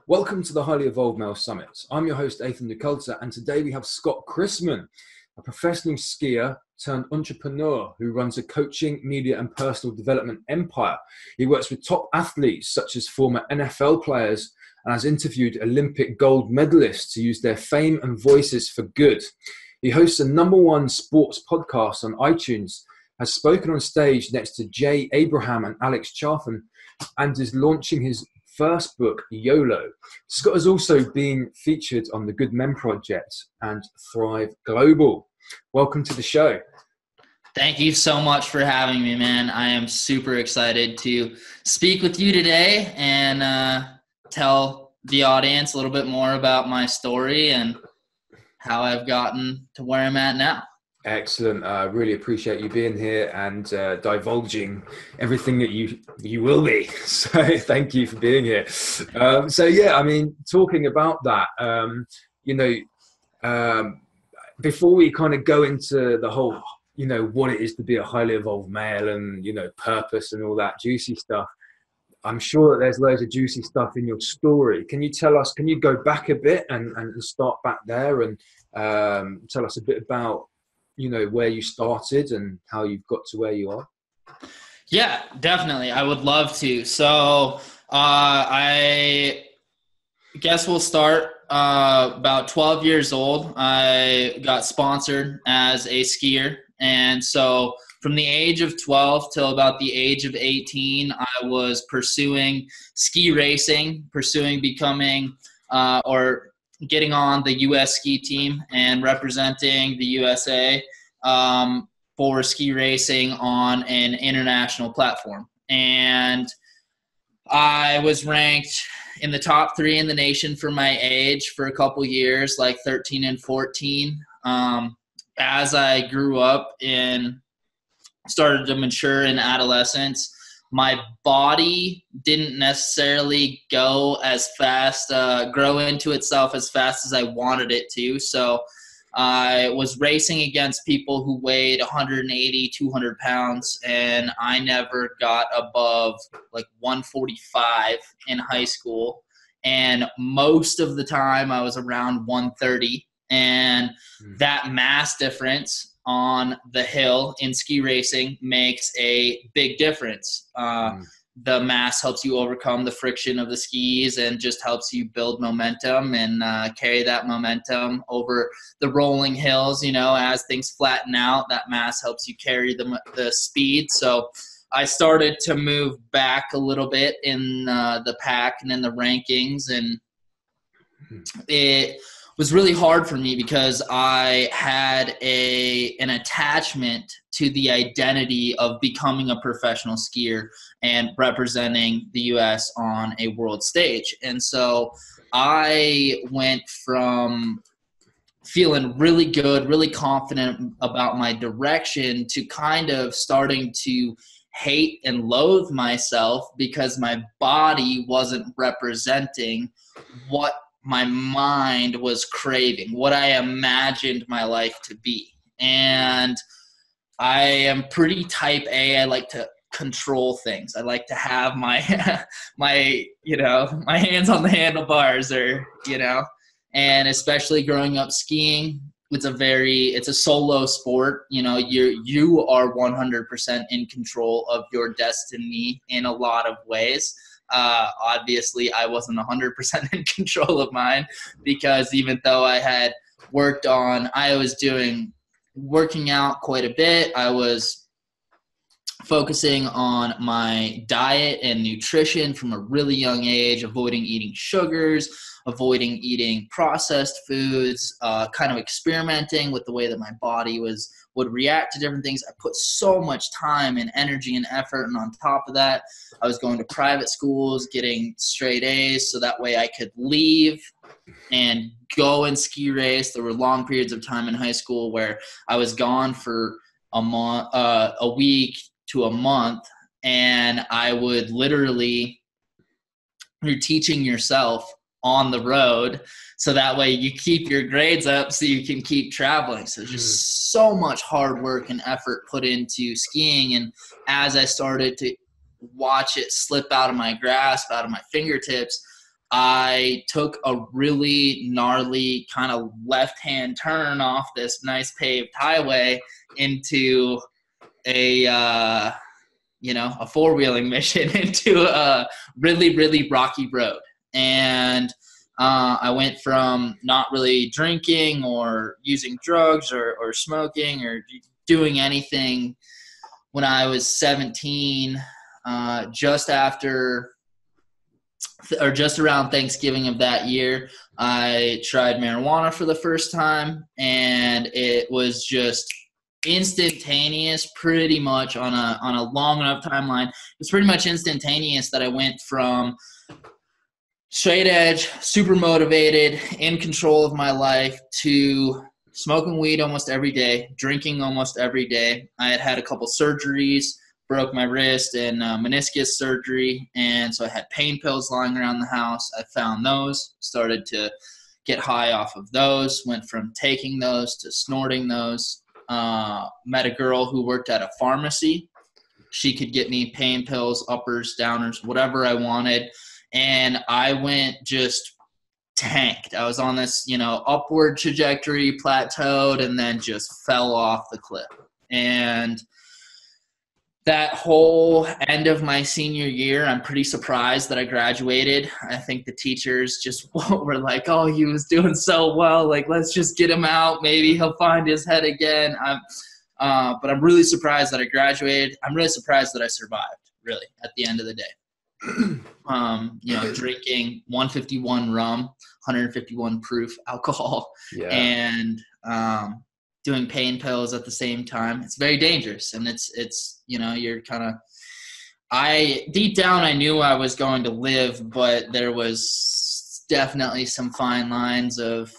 Welcome to the Highly Evolved Male Summit. I'm your host, Ethan Nukulta, and today we have Scot Chrisman, a professional skier turned entrepreneur who runs a coaching, media, and personal development empire. He works with top athletes such as former NFL players and has interviewed Olympic gold medalists to use their fame and voices for good. He hosts a #1 sports podcast on iTunes, has spoken on stage next to Jay Abraham and Alex Charfen, and is launching his first book, YOLO. Scott has also been featured on the Good Men Project and Thrive Global. Welcome to the show. Thank you so much for having me, man. I am super excited to speak with you today and tell the audience a little bit more about my story and how I've gotten to where I'm at now. Excellent. I really appreciate you being here and divulging everything that you will be. So thank you for being here. Talking about that, before we kind of go into the whole, what it is to be a highly evolved male and, purpose and all that juicy stuff, I'm sure that there's loads of juicy stuff in your story. Can you go back a bit and start back there and tell us a bit about, where you started and how you've got to where you are? Yeah, definitely. I would love to. So I guess we'll start about 12 years old. I got sponsored as a skier. And so from the age of 12 till about the age of 18, I was pursuing ski racing, pursuing becoming getting on the U.S. ski team and representing the USA for ski racing on an international platform. And I was ranked in the top 3 in the nation for my age for a couple years, like 13 and 14. As I grew up and started to mature in adolescence, my body didn't necessarily go as fast, grow into itself as fast as I wanted it to. So I was racing against people who weighed 180, 200 pounds, and I never got above like 145 in high school. And most of the time I was around 130. And that mass difference on the hill in ski racing makes a big difference. The mass helps you overcome the friction of the skis and just helps you build momentum and carry that momentum over the rolling hills. As things flatten out, that mass helps you carry the speed. So I started to move back a little bit in the pack and in the rankings, and it was really hard for me because I had an attachment to the identity of becoming a professional skier and representing the U.S. on a world stage. And so I went from feeling really good, really confident about my direction to kind of starting to hate and loathe myself because my body wasn't representing what my mind was craving, what I imagined my life to be. And I am pretty type A. I like to control things. I like to have my my hands on the handlebars, and especially growing up skiing, it's a solo sport. You are 100% in control of your destiny in a lot of ways. Obviously I wasn't 100% in control of mine, because even though I was working out quite a bit, I was focusing on my diet and nutrition from a really young age, avoiding eating sugars, avoiding eating processed foods, kind of experimenting with the way that my body would react to different things. I put so much time and energy and effort, and on top of that, I was going to private schools, getting straight A's, so that way I could leave and go and ski race. There were long periods of time in high school where I was gone for a week to a month, and I would literally, you're teaching yourself on the road, so that way you keep your grades up so you can keep traveling. So just so much hard work and effort put into skiing. And as I started to watch it slip out of my grasp, out of my fingertips, I took a really gnarly kind of left-hand turn off this nice paved highway into a four-wheeling mission into a really, really rocky road. And I went from not really drinking or using drugs or smoking or doing anything when I was 17, just around Thanksgiving of that year. I tried marijuana for the first time, and it was just instantaneous, pretty much on a long enough timeline. It's pretty much instantaneous that I went from straight edge, super motivated, in control of my life, to smoking weed almost every day, drinking almost every day. I had a couple surgeries, broke my wrist and meniscus surgery, and so I had pain pills lying around the house. I found those, started to get high off of those, went from taking those to snorting those. Met a girl who worked at a pharmacy. She could get me pain pills, uppers, downers, whatever I wanted. And I went just tanked. I was on this, upward trajectory, plateaued, and then just fell off the cliff. And that whole end of my senior year, I'm pretty surprised that I graduated. I think the teachers just were like, oh, he was doing so well. Like, let's just get him out. Maybe he'll find his head again. But I'm really surprised that I graduated. I'm really surprised that I survived, really, at the end of the day. Drinking 151 rum, 151 proof alcohol, and doing pain pills at the same time. It's very dangerous, and it's you're kind of. Deep down I knew I was going to live, but there was definitely some fine lines of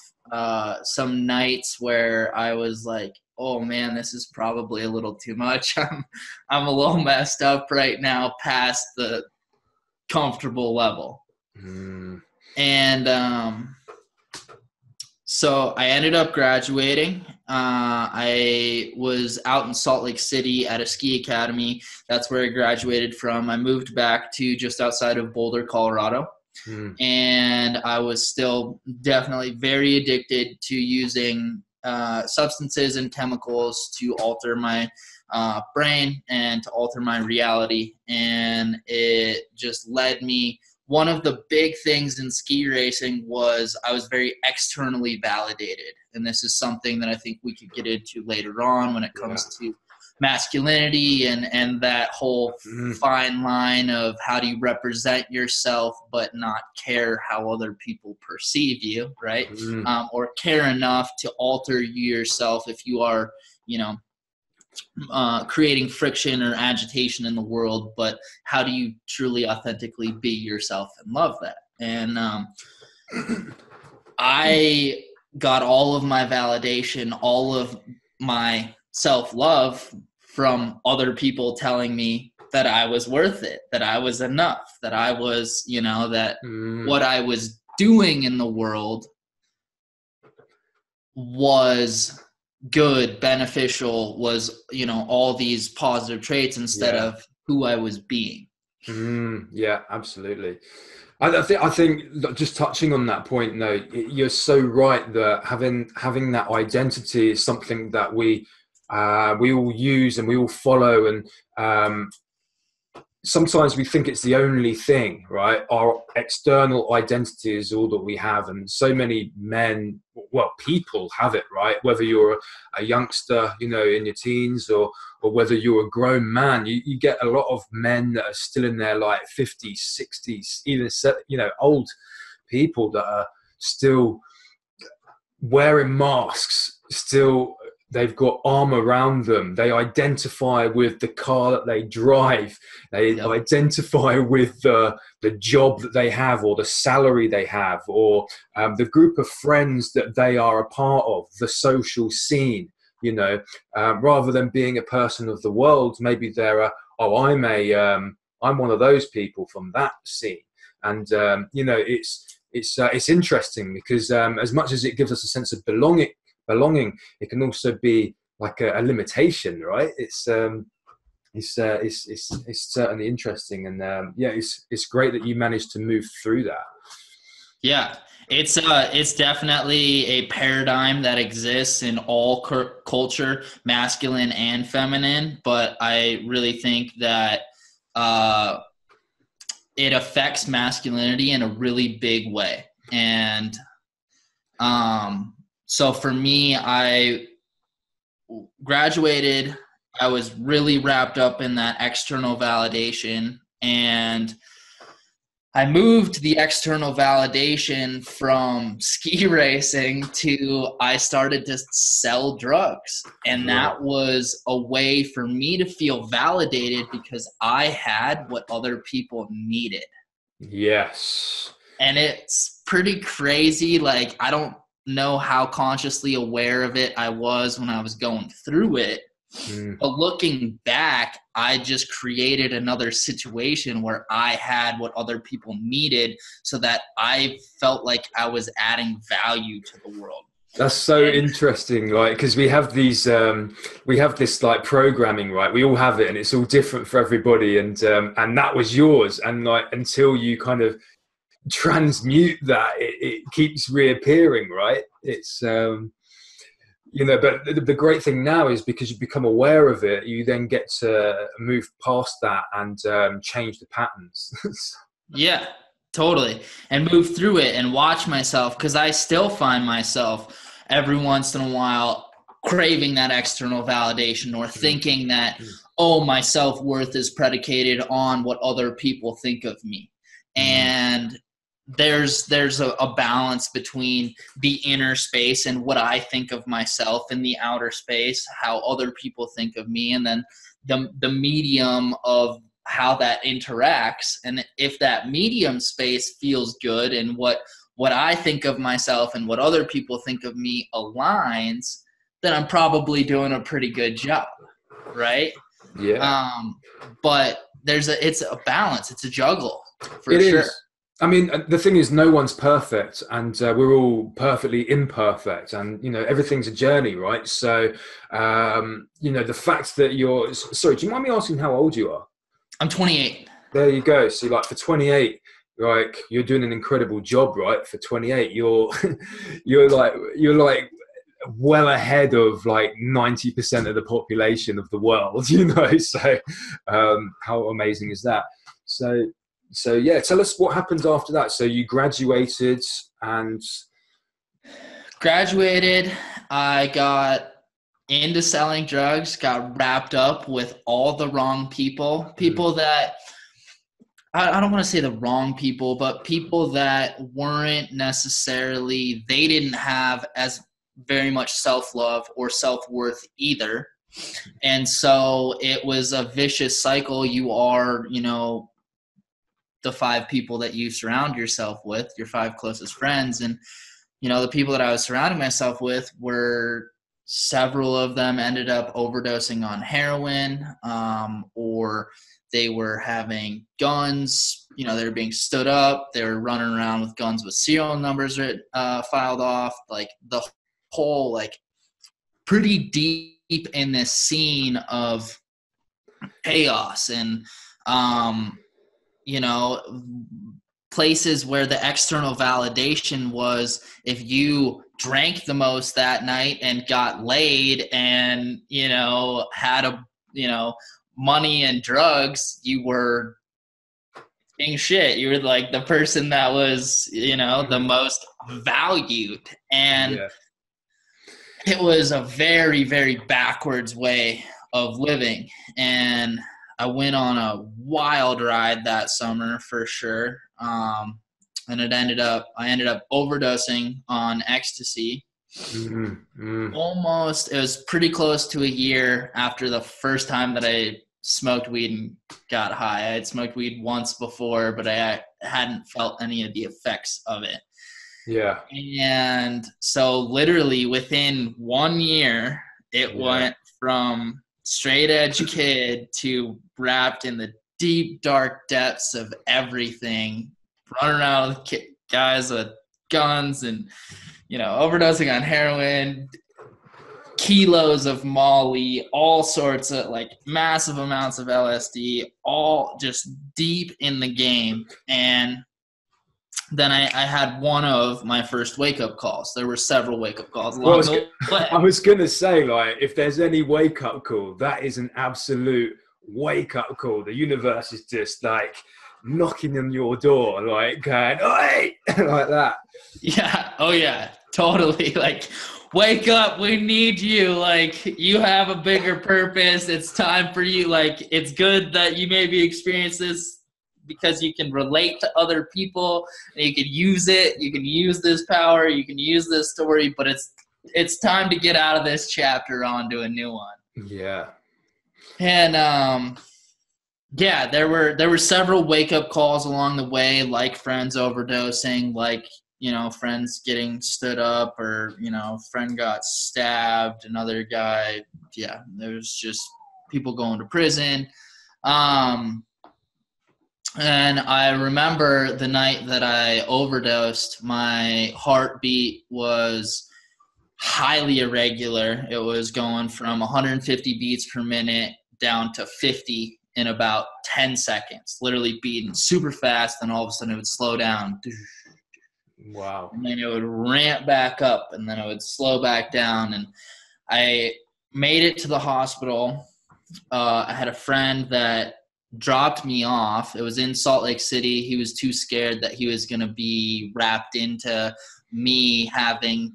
some nights where I was like, oh man, this is probably a little too much. I'm a little messed up right now, past the comfortable level. And so I ended up graduating. I was out in Salt Lake City at a ski academy. That's where I graduated from. I moved back to just outside of Boulder, Colorado. And I was still definitely very addicted to using substances and chemicals to alter my brain and to alter my reality. And it just led me. One of the big things in ski racing was I was very externally validated. And this is something that I think we could get into later on when it comes to masculinity and that whole fine line of how do you represent yourself but not care how other people perceive you, right? Or care enough to alter yourself if you are, creating friction or agitation in the world, but how do you truly authentically be yourself and love that? And I got all of my validation, all of my self-love from other people telling me that I was worth it, that I was enough, that I was, that what I was doing in the world was good, beneficial, was, all these positive traits instead of who I was being. Yeah, absolutely. I think just touching on that point, though, you're so right that having that identity is something that we all use and we all follow, and sometimes we think it's the only thing, right? Our external identity is all that we have, and so many men, people have it, right? Whether you're a youngster, in your teens, or whether you're a grown man, you get a lot of men that are still in their like 50s, 60s, even old people that are still wearing masks, still. They've got armor around them. They identify with the car that they drive. They identify with the job that they have, or the salary they have, or the group of friends that they are a part of, the social scene, rather than being a person of the world. Maybe they're I'm one of those people from that scene. And, it's interesting because as much as it gives us a sense of belonging, it can also be like a limitation, right? It's certainly interesting, and it's great that you managed to move through that. Yeah, it's definitely a paradigm that exists in all culture, masculine and feminine. But I really think that uh, it affects masculinity in a really big way. And so for me, I graduated. I was really wrapped up in that external validation, and I moved the external validation from ski racing to I started to sell drugs. And that was a way for me to feel validated because I had what other people needed. Yes. And it's pretty crazy. Like, I don't know how consciously aware of it I was when I was going through it. But looking back, I just created another situation where I had what other people needed so that I felt like I was adding value to the world. That's so interesting, like, because we have these, we have this like programming, right? We all have it, and it's all different for everybody. And that was yours, and like until you kind of transmute that, it keeps reappearing, right? It's but the great thing now is because you become aware of it, you then get to move past that and change the patterns. Yeah, totally. And move through it and watch myself, because I still find myself every once in a while craving that external validation or thinking that, oh, my self-worth is predicated on what other people think of me. And there's a balance between the inner space and what I think of myself, and the outer space, how other people think of me, and then the medium of how that interacts. And if that medium space feels good and what I think of myself and what other people think of me aligns, then I'm probably doing a pretty good job, right? Yeah. But it's a balance, it's a juggle for It sure. is. I mean, the thing is, no one's perfect, and we're all perfectly imperfect, and everything's a journey, right? So, the fact that you're sorry, do you mind me asking how old you are? I'm 28. There you go. So, like for 28, like you're doing an incredible job, right? For 28, you're like well ahead of like 90% of the population of the world, So, how amazing is that? So yeah, tell us what happened after that. So you graduated and I got into selling drugs, got wrapped up with all the wrong people that I don't want to say the wrong people, but people that weren't necessarily, they didn't have as very much self-love or self-worth either. And so it was a vicious cycle. You are, the 5 people that you surround yourself with, your 5 closest friends. And, the people that I was surrounding myself with were, several of them ended up overdosing on heroin, or they were having guns, they were being stood up. They were running around with guns with serial numbers filed off, like the whole, like pretty deep in this scene of chaos and, places where the external validation was if you drank the most that night and got laid and, had money and drugs, you were being shit. You were like the person that was, the most valued. And it was a very, very backwards way of living. And I went on a wild ride that summer for sure. And I ended up overdosing on ecstasy. Almost, it was pretty close to a year after the first time that I smoked weed and got high. I had smoked weed once before, but I hadn't felt any of the effects of it. Yeah. And so literally within 1 year, it went from straight edge kid to wrapped in the deep, dark depths of everything, running around with guys with guns and, overdosing on heroin, kilos of Molly, all sorts of like massive amounts of LSD, all just deep in the game. And then I had one of my first wake-up calls. There were several wake-up calls Well, along the way. I was going to say, like, if there's any wake-up call, that is an absolute wake-up call. The universe is just, like, knocking on your door, like, going, oi! like that. Yeah. Oh, yeah. Totally. Like, wake up. We need you. Like, you have a bigger purpose. It's time for you. Like, it's good that you maybe experience this because you can relate to other people and you can use it. You can use this power. You can use this story, but it's time to get out of this chapter onto a new one. Yeah. And, yeah, there were several wake-up calls along the way, like friends overdosing, like, you know, friends getting stood up, or, you know, friend got stabbed, another guy, yeah, there's just people going to prison. And I remember the night that I overdosed, my heartbeat was highly irregular. It was going from 150 beats per minute down to 50 in about 10 seconds, literally beating super fast, and all of a sudden it would slow down. Wow. And then it would ramp back up, and then it would slow back down. And I made it to the hospital. I had a friend that dropped me off. It was in Salt Lake City. He was too scared that he was going to be wrapped into me having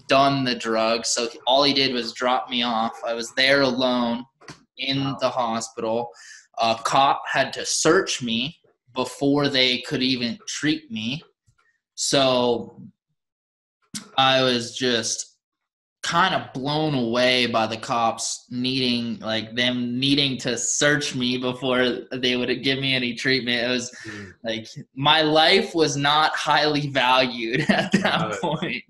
done the drugs. So all he did was drop me off. I was there alone in the hospital. A cop had to search me before they could even treat me. So I was just kind of blown away by the cops needing to search me before they would give me any treatment. It was like my life was not highly valued at that point.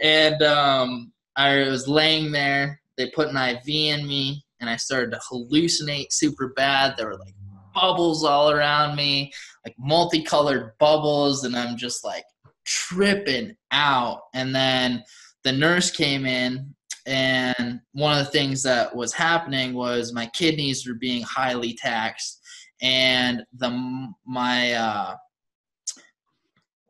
And I was laying there. They put an IV in me, and I started to hallucinate super bad. There were like bubbles all around me, like multicolored bubbles, and I'm just like tripping out. And then the nurse came in, and one of the things that was happening was my kidneys were being highly taxed, and my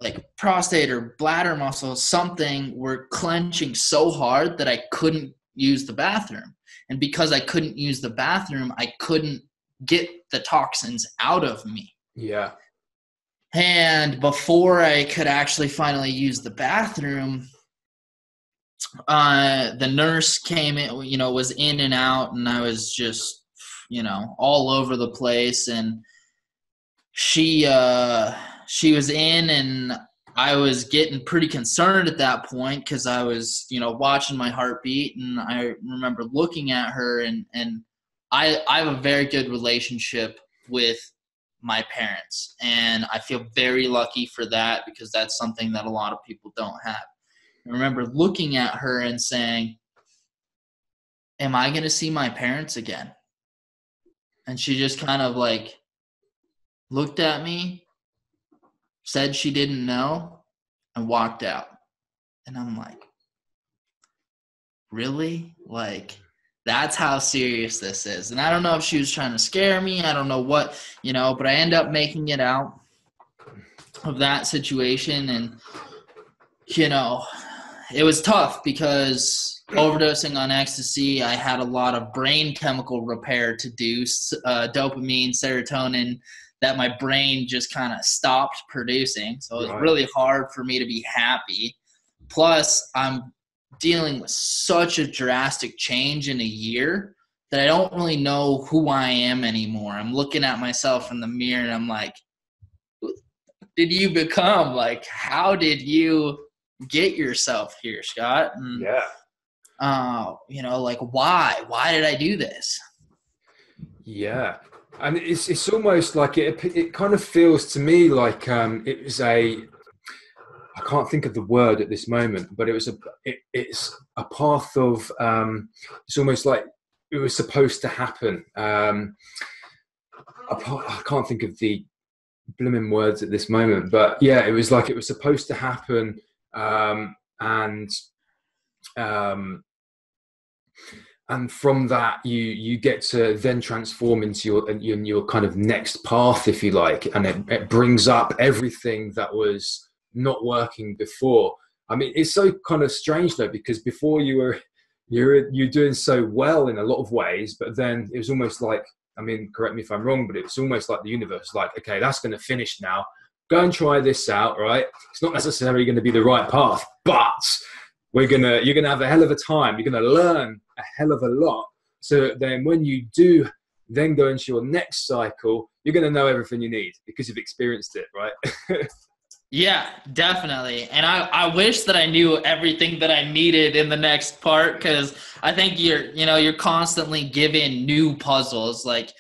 like prostate or bladder muscles, something, were clenching so hard that I couldn't use the bathroom. And because I couldn't use the bathroom, I couldn't get the toxins out of me. Yeah. And before I could actually finally use the bathroom, the nurse came in, you know, was in and out, and I was just, you know, all over the place. And she was in, and I was getting pretty concerned at that point because I was, you know, watching my heartbeat. And I remember looking at her, and I have a very good relationship with my parents, and I feel very lucky for that, because that's something that a lot of people don't have. I remember looking at her and saying, am I going to see my parents again? And she just kind of like looked at me, said she didn't know, and walked out. And I'm like, really? Like, that's how serious this is. And I don't know if she was trying to scare me. I don't know what, you know, but I end up making it out of that situation. And, you know, it was tough because overdosing on ecstasy, I had a lot of brain chemical repair to do, dopamine, serotonin, that my brain just kind of stopped producing. So it was really hard for me to be happy. Plus, I'm dealing with such a drastic change in a year that I don't really know who I am anymore. I'm looking at myself in the mirror, and I'm like, who did you become? Like, how did you get yourself here, Scott? And, you know, like, why did I do this? Yeah. And it's almost like it kind of feels to me like it was I can't think of the word at this moment, but it's a path of it's almost like it was supposed to happen. I can't think of the blooming words at this moment, but yeah, it was like it was supposed to happen, and from that you get to then transform into your kind of next path, if you like, and it brings up everything that was not working before. I mean, it's so kind of strange though, because before you're doing so well in a lot of ways, but then it was almost like, I mean, correct me if I'm wrong, but it's almost like the universe, like, okay, that's going to finish now. Go and try this out, right? It's not necessarily going to be the right path, but you're going to have a hell of a time. You're going to learn a hell of a lot. So then when you do then go into your next cycle, you're going to know everything you need because you've experienced it, right? Yeah, definitely. And I wish that I knew everything that I needed in the next part, because I think you're constantly given new puzzles. Like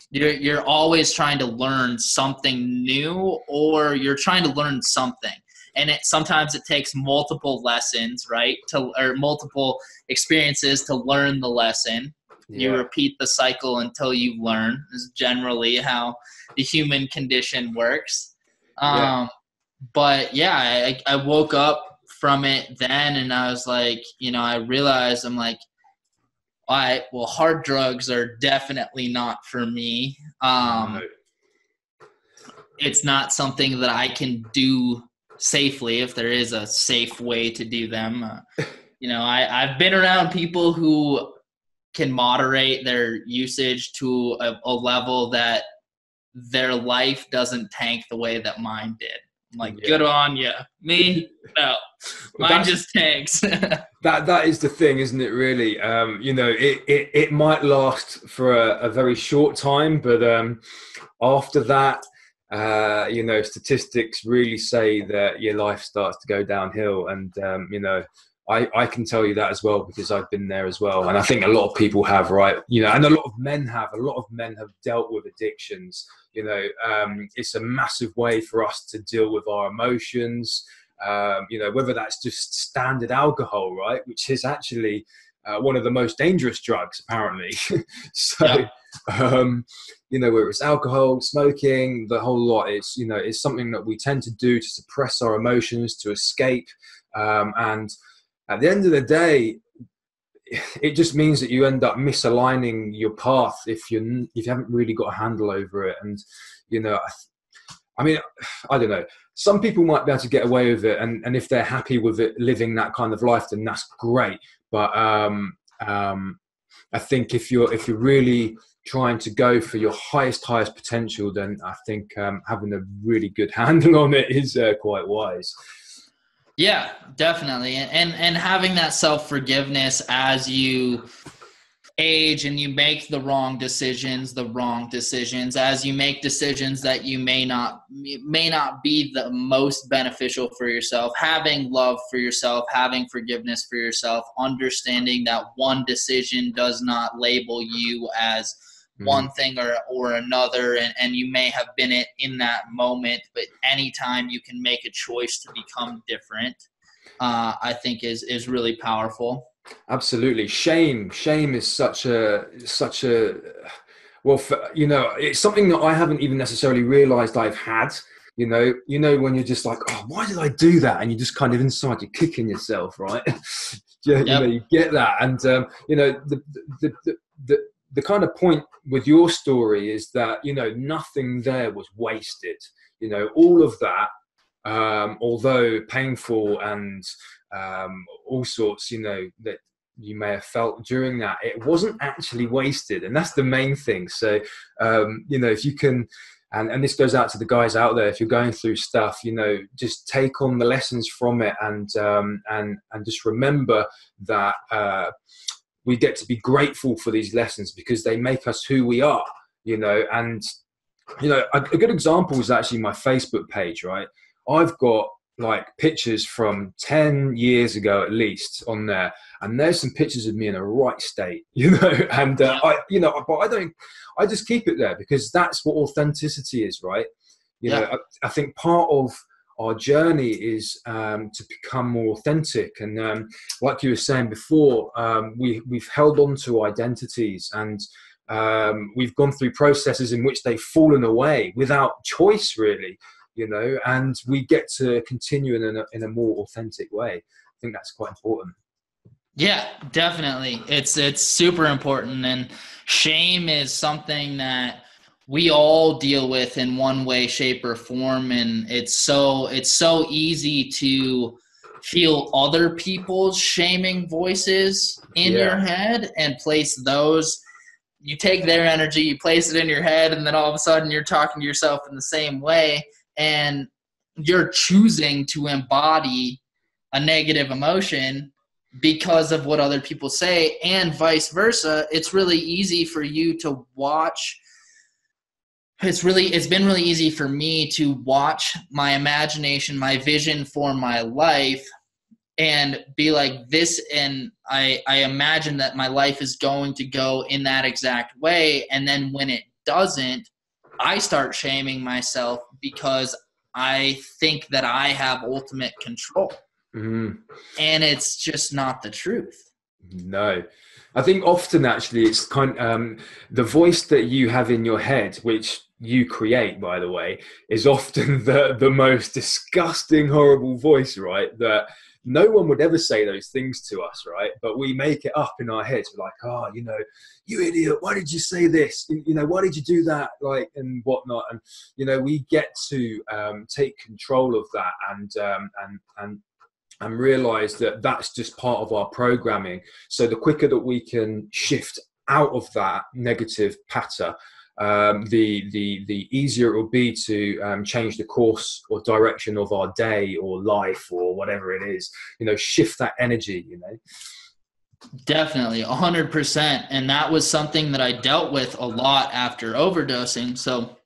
you're always trying to learn something new, or you're trying to learn something. And sometimes it takes multiple lessons, right? Or multiple experiences to learn the lesson. Yeah. You repeat the cycle until you learn, is generally how the human condition works. But yeah, I woke up from it then, and I was like, I realized, I'm like, all right, well, hard drugs are definitely not for me. It's not something that I can do safely, if there is a safe way to do them. I've been around people who can moderate their usage to a level that their life doesn't tank the way that mine did. I'm like, good on you. Me, no. Mine just tanks. That is the thing, isn't it, really? It might last for a very short time, but after that, statistics really say that your life starts to go downhill. And, I can tell you that as well, because I've been there as well. And I think a lot of people have, right? And a lot of men have dealt with addictions. It's a massive way for us to deal with our emotions, whether that's just standard alcohol, right? Which is actually one of the most dangerous drugs, apparently. Whether it's alcohol, smoking, the whole lot, it's something that we tend to do to suppress our emotions, to escape. And at the end of the day, it just means that you end up misaligning your path if you haven't really got a handle over it. And I don't know. Some people might be able to get away with it, and if they're happy with it, living that kind of life, then that's great. But I think if you're really trying to go for your highest potential, then I think having a really good handle on it is quite wise. Yeah, definitely. And having that self-forgiveness as you age and you make the wrong decisions, as you make decisions that you may not be the most beneficial for yourself, having love for yourself, having forgiveness for yourself, understanding that one decision does not label you as one thing or another, and you may have been in that moment, but anytime you can make a choice to become different, I think is really powerful. Absolutely. Shame is such a well, it's something that I haven't even necessarily realized I've had. When you're just like, oh, why did I do that? And you just kind of inside, you're kicking yourself, right? You get that. And the kind of point with your story is that, nothing there was wasted. All of that, although painful and all sorts, that you may have felt during that, it wasn't actually wasted. And that's the main thing. So, if you can, and this goes out to the guys out there, if you're going through stuff, just take on the lessons from it, and just remember that we get to be grateful for these lessons because they make us who we are, and, a good example is actually my Facebook page, right? I've got like pictures from 10 years ago at least on there, and there's some pictures of me in a right state, and I just keep it there because that's what authenticity is, right? I think part of our journey is to become more authentic, and like you were saying before, we've held on to identities, and we've gone through processes in which they've fallen away without choice, really. And we get to continue in a more authentic way. I think that's quite important. Yeah, definitely. It's super important. And shame is something that we all deal with in one way, shape, or form. And it's so easy to feel other people's shaming voices in your head and place those. You take their energy, you place it in your head, and then all of a sudden you're talking to yourself in the same way, and you're choosing to embody a negative emotion because of what other people say, and vice versa. It's really easy for you to watch. It's been really easy for me to watch my imagination, my vision for my life, and be like this, and I imagine that my life is going to go in that exact way, and then when it doesn't, I start shaming myself because I think that I have ultimate control. And it's just not the truth. No. I think often actually it's the voice that you have in your head, which you create, by the way, is often the most disgusting, horrible voice, right? That no one would ever say those things to us, right? But we make it up in our heads. We're like, oh, you idiot, why did you say this? Why did you do that? Like, and whatnot. And, we get to take control of that and realize that that's just part of our programming. So the quicker that we can shift out of that negative patter, the easier it will be to change the course or direction of our day or life or whatever it is. Shift that energy. Definitely, 100%. And that was something that I dealt with a lot after overdosing. So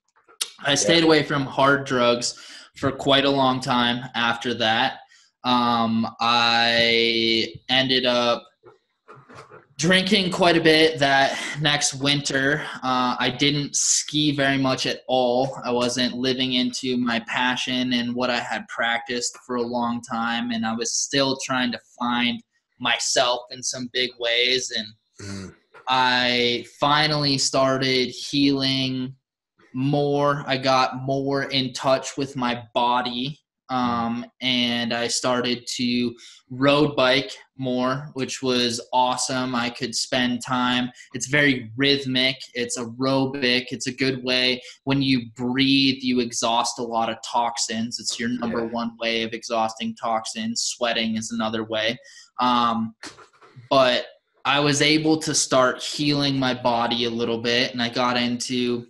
I stayed away from hard drugs for quite a long time after that. I ended up drinking quite a bit that next winter. I didn't ski very much at all. I wasn't living into my passion and what I had practiced for a long time, and I was still trying to find myself in some big ways. And I finally started healing more. I got more in touch with my body. And I started to road bike more, which was awesome. I could spend time. It's very rhythmic. It's aerobic. It's a good way. When you breathe, you exhaust a lot of toxins. It's your number one way of exhausting toxins. Sweating is another way. But I was able to start healing my body a little bit, and I got into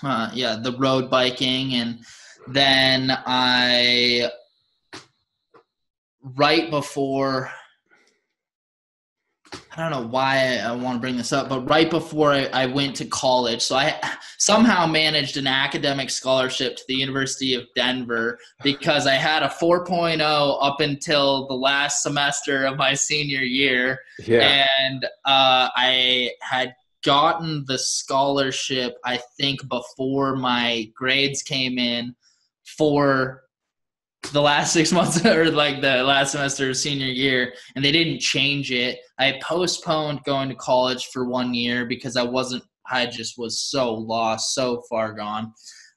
the road biking. And then right before, I don't know why I want to bring this up, but right before I went to college, so I somehow managed an academic scholarship to the University of Denver because I had a 4.0 up until the last semester of my senior year. And I had gotten the scholarship, I think, before my grades came in for the last 6 months or like the last semester of senior year, and they didn't change it. I postponed going to college for 1 year because I just was so lost, so far gone.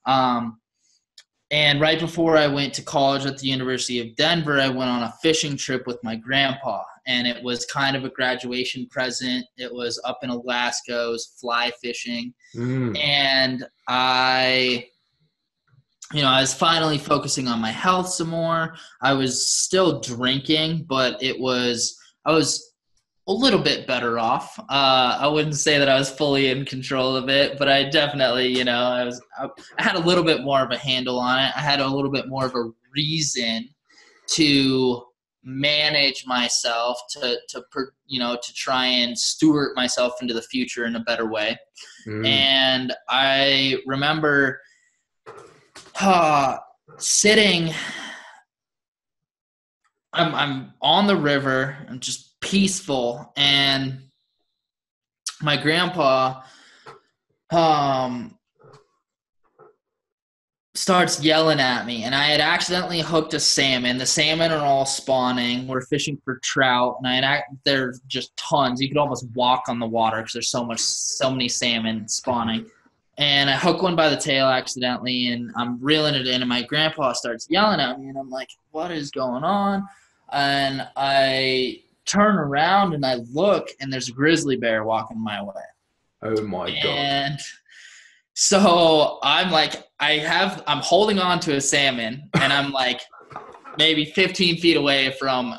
And right before I went to college at the University of Denver, I went on a fishing trip with my grandpa, and it was kind of a graduation present. It was up in Alaska. It was fly fishing. And I was finally focusing on my health some more. I was still drinking, but I was a little bit better off. I wouldn't say that I was fully in control of it, but I definitely, I had a little bit more of a handle on it. I had a little bit more of a reason to manage myself, to try and steward myself into the future in a better way. And I remember sitting, I'm on the river, I'm just peaceful, and my grandpa starts yelling at me, and I had accidentally hooked a salmon. The salmon are all spawning. We're fishing for trout, and there's just tons. You could almost walk on the water because there's so many salmon spawning. And I hook one by the tail accidentally, and I'm reeling it in, and my grandpa starts yelling at me, and I'm like, what is going on? And I turn around, and I look, and there's a grizzly bear walking my way. Oh, my God. And So I'm like, I'm holding on to a salmon, and I'm like maybe 15 feet away from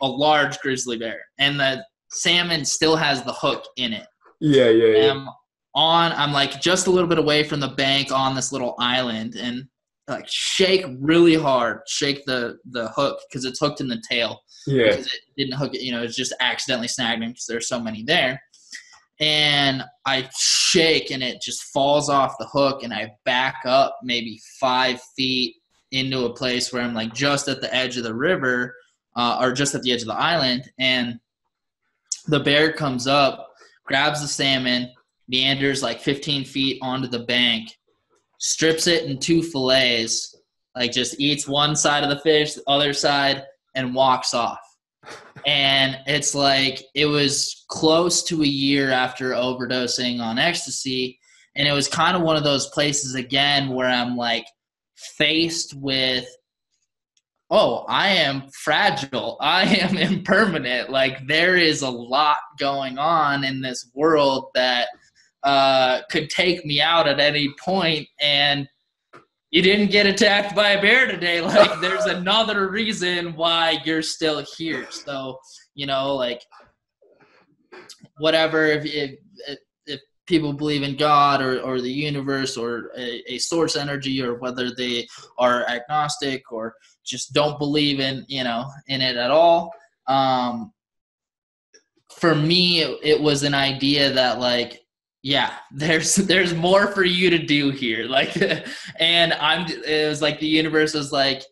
a large grizzly bear, and the salmon still has the hook in it. Yeah. I'm like just a little bit away from the bank on this little island, and like shake really hard, shake the hook because it's hooked in the tail. Yeah. Because it didn't hook it, it's just accidentally snagged him because there's so many there. And I shake and it just falls off the hook, and I back up maybe 5 feet into a place where I'm like just at the edge of the river, or just at the edge of the island, and the bear comes up, grabs the salmon, meanders like 15 feet onto the bank, strips it in 2 fillets, like just eats one side of the fish, the other side, and walks off. And it's like it was close to a year after overdosing on ecstasy, and it was kind of one of those places again where I'm like faced with, oh, I am fragile. I am impermanent. Like there is a lot going on in this world that could take me out at any point, and you didn't get attacked by a bear today. Like there's another reason why you're still here. So, like whatever, if people believe in God or the universe or a source energy, or whether they are agnostic or just don't believe in it at all. For me, it was an idea that like, yeah, there's more for you to do here. Like, and it was like the universe was like,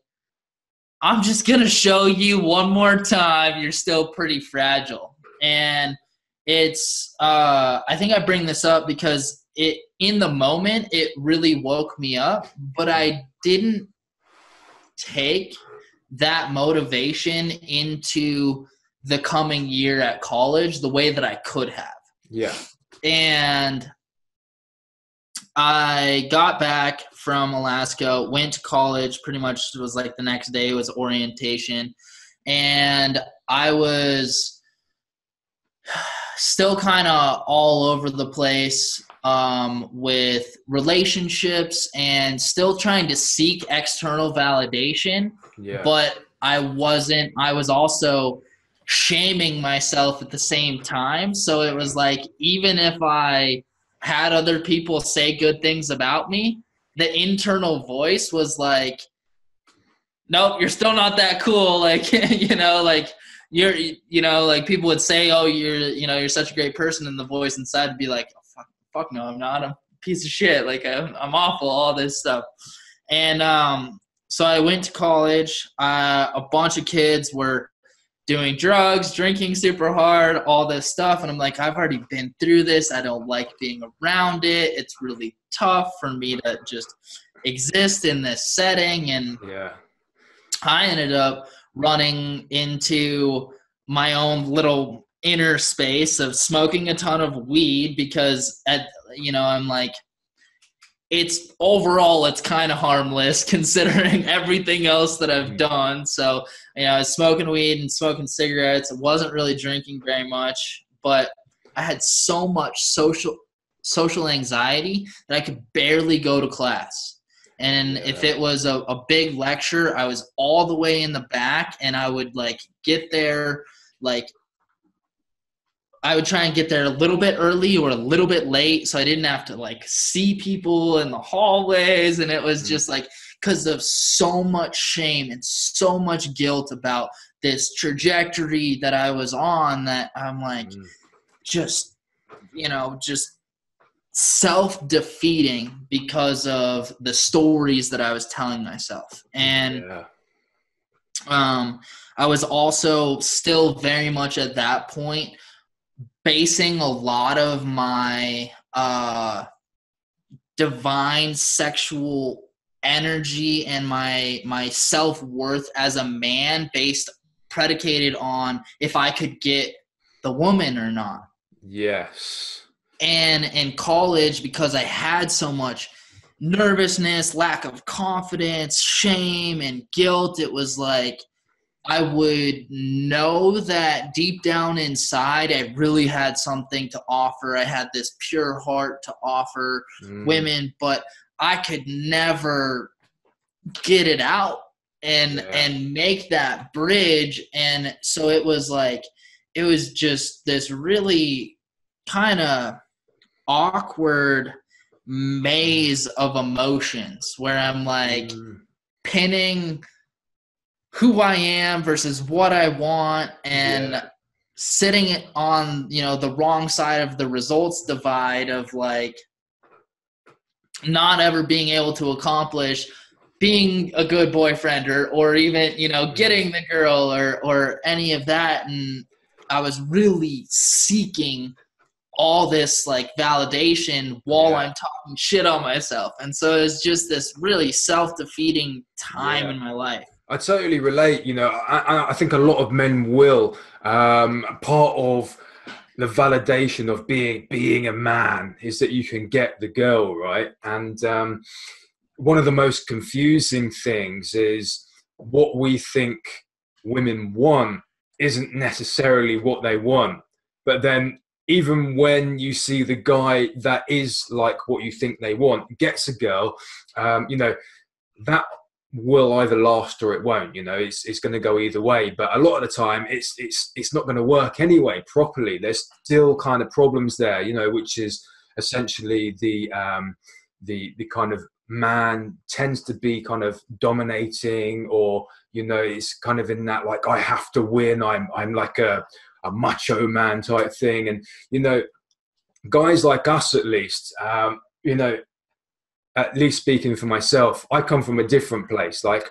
I'm just going to show you one more time. You're still pretty fragile. And it's, I think I bring this up because in the moment, it really woke me up, but I didn't take that motivation into the coming year at college the way that I could have. Yeah. And I got back from Alaska, went to college, pretty much it was like the next day was orientation. And I was still kind of all over the place with relationships and still trying to seek external validation. Yeah. But I was also shaming myself at the same time. So it was like, even if I had other people say good things about me, the internal voice was like, nope, you're still not that cool. Like, like like people would say, oh, you're such a great person. And the voice inside would be like, oh, fuck no, I'm not. I'm a piece of shit. Like I'm awful, all this stuff. And so I went to college. A bunch of kids were doing drugs, drinking super hard, all this stuff. And I'm like, I've already been through this. I don't like being around it. It's really tough for me to just exist in this setting. And yeah, I ended up running into my own little inner space of smoking a ton of weed because I'm like, it's kind of harmless considering everything else that I've done. So, I was smoking weed and smoking cigarettes. I wasn't really drinking very much, but I had so much social anxiety that I could barely go to class. And if it was a big lecture, I was all the way in the back, and I would like get there, like I would try and get there a little bit early or a little bit late so I didn't have to like see people in the hallways. And it was just like because of so much shame and so much guilt about this trajectory that I was on that I'm like just self-defeating because of the stories that I was telling myself. And I was also still very much at that point basing a lot of my divine sexual energy and my self-worth as a man predicated on if I could get the woman or not. Yes. And in college, because I had so much nervousness, lack of confidence, shame, and guilt, it was like I would know that deep down inside, I really had something to offer. I had this pure heart to offer women, but I could never get it out and make that bridge. And so it was like, it was just this really kind of awkward maze of emotions where I'm like pinning who I am versus what I want, and sitting on, the wrong side of the results divide of like not ever being able to accomplish being a good boyfriend or even, getting the girl or any of that. And I was really seeking all this like validation while I'm talking shit on myself. And so it's just this really self-defeating time in my life. I totally relate. I think a lot of men will. Part of the validation of being a man is that you can get the girl, right? And one of the most confusing things is what we think women want isn't necessarily what they want. But then even when you see the guy that is like what you think they want gets a girl, that will either last or it won't. It's going to go either way. But a lot of the time it's not going to work anyway properly. There's still kind of problems there, which is essentially the kind of man tends to be kind of dominating, or it's kind of in that like I have to win, I'm like a macho man type thing. And guys like us, at least, at least speaking for myself, I come from a different place. Like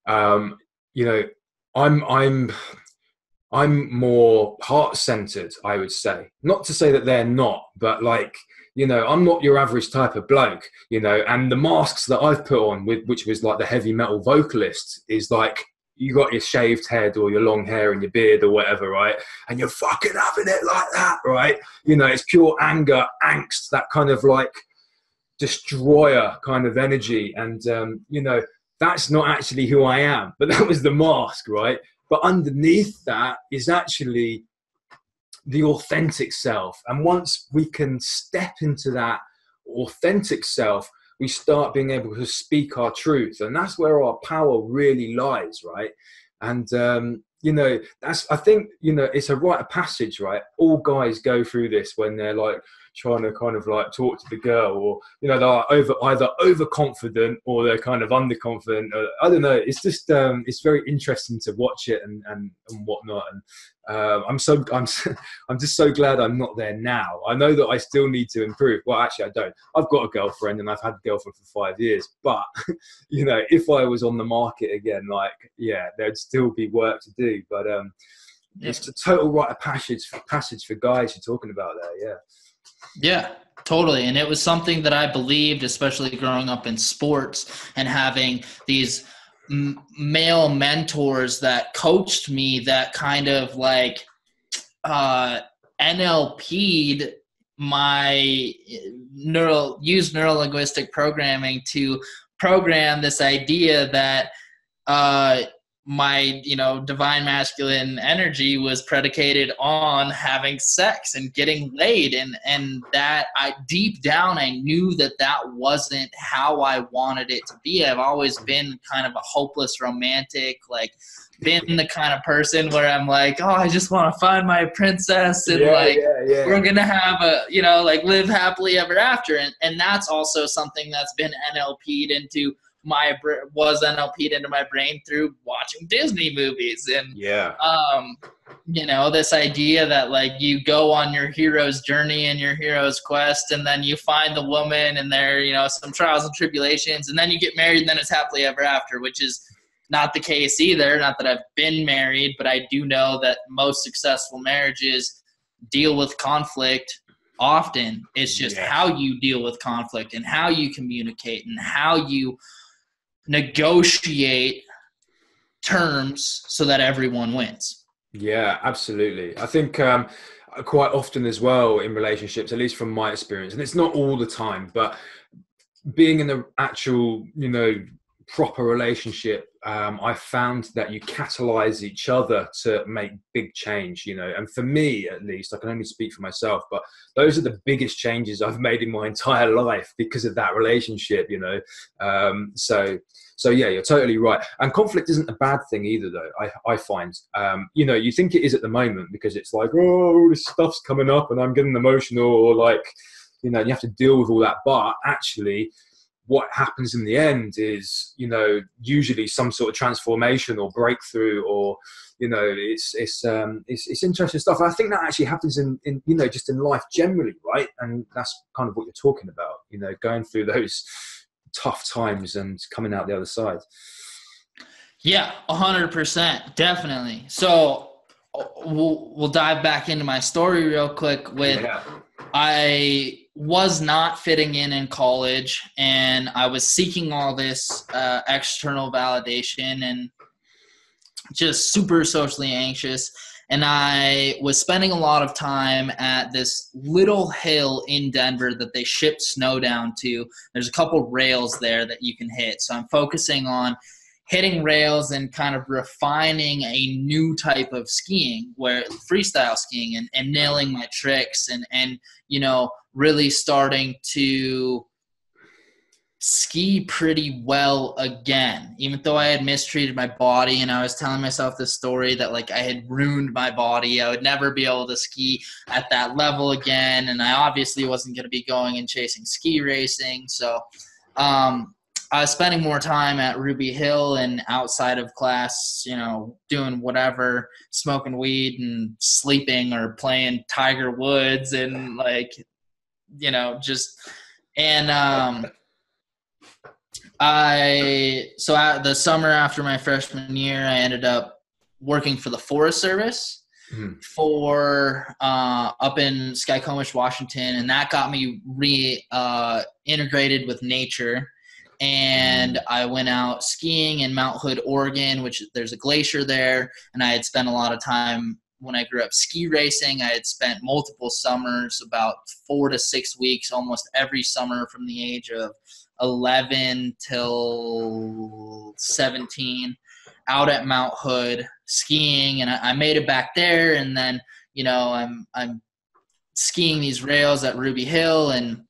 I'm more heart-centered, I would say. Not to say that they're not, but like, I'm not your average type of bloke, and the masks that I've put on, which was like the heavy metal vocalist, is like, you got your shaved head or your long hair and your beard or whatever, right? And you're fucking having it like that, right? It's pure anger, angst, that kind of like destroyer kind of energy. And, that's not actually who I am, but that was the mask, right? But underneath that is actually the authentic self. And once we can step into that authentic self, we start being able to speak our truth. And that's where our power really lies, right? And, I think, it's a rite of passage, right? All guys go through this when they're like trying to kind of like talk to the girl, or, they're either overconfident or they're kind of underconfident. I don't know. It's just, it's very interesting to watch it and whatnot. And I'm just so glad I'm not there now. I know that I still need to improve. Well, actually I don't. I've got a girlfriend and I've had a girlfriend for 5 years, but if I was on the market again, like, there'd still be work to do. But it's a total rite of passage for guys you're talking about there. Yeah, totally. And it was something that I believed, especially growing up in sports and having these male mentors that coached me, that kind of like NLP'd my neuro-linguistic programming to program this idea that my divine masculine energy was predicated on having sex and getting laid, and that I deep down I knew that wasn't how I wanted it to be. I've always been kind of a hopeless romantic, like been the kind of person where I'm like, oh, I just want to find my princess and we're gonna have a like live happily ever after, and that's also something that's been NLP'd into my brain through watching Disney movies. And this idea that like you go on your hero's journey and your hero's quest, and then you find the woman and there some trials and tribulations, and then you get married and then it's happily ever after, which is not the case either. Not that I've been married, but I do know that most successful marriages deal with conflict often. It's just how you deal with conflict and how you communicate and how you negotiate terms so that everyone wins. Yeah, absolutely. I think quite often as well in relationships, at least from my experience, and it's not all the time, but being in the actual, proper relationship, I found that you catalyze each other to make big change, you know. And for me, at least, I can only speak for myself, but those are the biggest changes I've made in my entire life because of that relationship, you know. So yeah, you're totally right. And conflict isn't a bad thing either, though. I find, you know, you think it is at the moment because it's like, oh, this stuff's coming up and I'm getting emotional, or like, you know, you have to deal with all that. But actually, what happens in the end is, you know, usually some sort of transformation or breakthrough, or, you know, it's interesting stuff. I think that actually happens in you know, just in life generally, right? And that's kind of what you're talking about, you know, going through those tough times and coming out the other side. Yeah, 100%, definitely. So we'll dive back into my story real quick with I was not fitting in college, and I was seeking all this external validation and just super socially anxious. And I was spending a lot of time at this little hill in Denver that they ship snow down to. There's a couple rails there that you can hit. So I'm focusing on hitting rails and kind of refining a new type of skiing, where freestyle skiing, and nailing my tricks and you know, really starting to ski pretty well again, even though I had mistreated my body. And I was telling myself this story that like I had ruined my body. I would never be able to ski at that level again. And I obviously wasn't going to be going and chasing ski racing. So, I was spending more time at Ruby Hill and outside of class, you know, doing whatever, smoking weed and sleeping or playing Tiger Woods and like, you know, just, and, so the summer after my freshman year, I ended up working for the Forest Service for up in Skykomish, Washington, and that got me integrated with nature. And I went out skiing in Mount Hood, Oregon, which there's a glacier there, and I had spent a lot of time when I grew up ski racing. I had spent multiple summers, about 4 to 6 weeks, almost every summer from the age of 11 till 17 out at Mount Hood skiing, and I made it back there. And then, you know, I'm skiing these rails at Ruby Hill, and